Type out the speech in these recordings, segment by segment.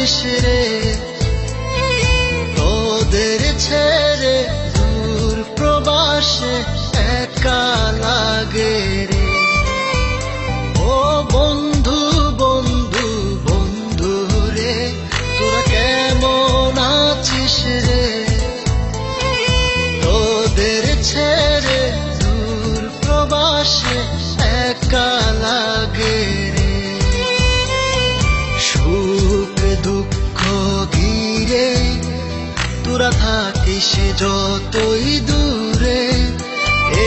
আছিস রে, তোদের ছেড়ে দূর প্রবাসে একা লাগে রে। ও বন্ধু বন্ধু বন্ধু রে, তোরা কেমন আছিস রে, তোদের ছেড়ে দূর প্রবাসে একা লাগে রে। সুখ দুঃখ ঘিরে তোরা থাকিস যতই দূরে,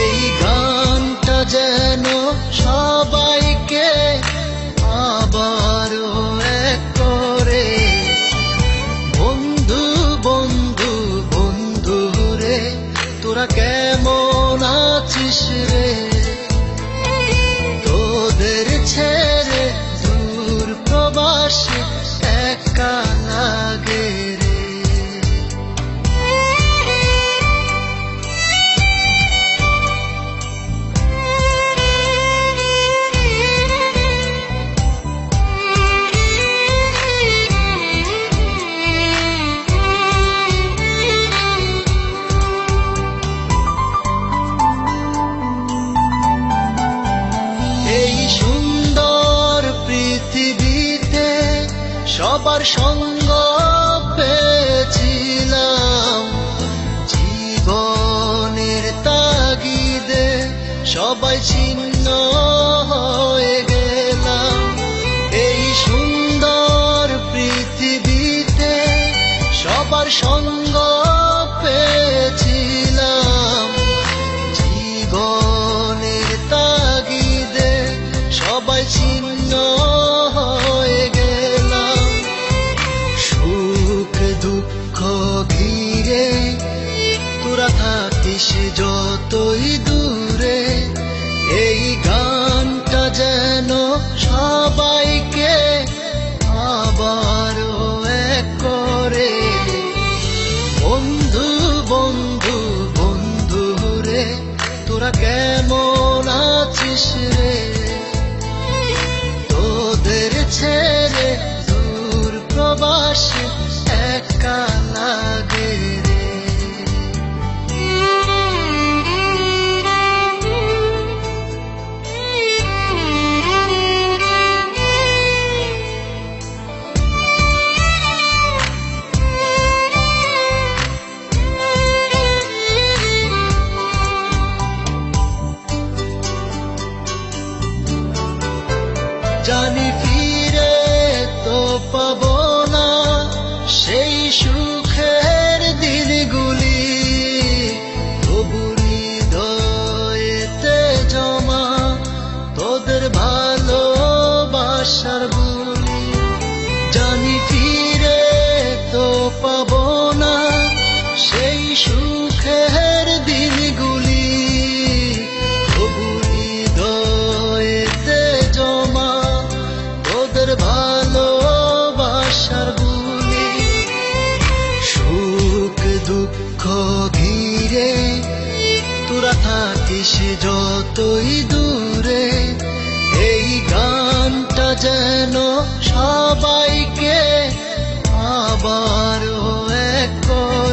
এই গানটা যেন সবাইকে আবারও এক করে। বন্ধু বন্ধু বন্ধু রে, তোরা কেমন আছিস রে, তোদের ছেড়ে দূর প্রবাসে একা লাগে রে। এই সুন্দর পৃথিবীতে সবার সঙ্গ পেয়েছিলাম, জীবনের তাগিদে সবাই ছিন্ন হয়ে গেলাম। এই সুন্দর পৃথিবীতে সবার সঙ্গ পেয়েছিলাম, জীবনের তাগিদে সবাই ছিন্ন হয়ে গেলাম। সুখ দুঃখ ঘিরে তোরা থাকিস যতই দূরে, এই গানটা যেন সবাইকে আবারও এক করে। বন্ধু বন্ধু বন্ধু রে, তোরা কেমন আছিস রে, তোদের ছেড়ে দূর প্রবাসে একা লাগে রে। জানি ফিরে তো পাবো না সেই সুখের দিনগুলি, তবু হৃদয়েতে জমা তোদের ভালোবাসার বুলি। জানি ফিরে তো পাবো না সেই সুখের দিনগুলি, তবু হৃদয়েতে জমা তোদের ভালোবাসার বুলি। সুখ দুঃখ ঘিরে তোরা থাকিস যতই দূরে, এই গানটা যেন সবাইকে আবারও এক করে।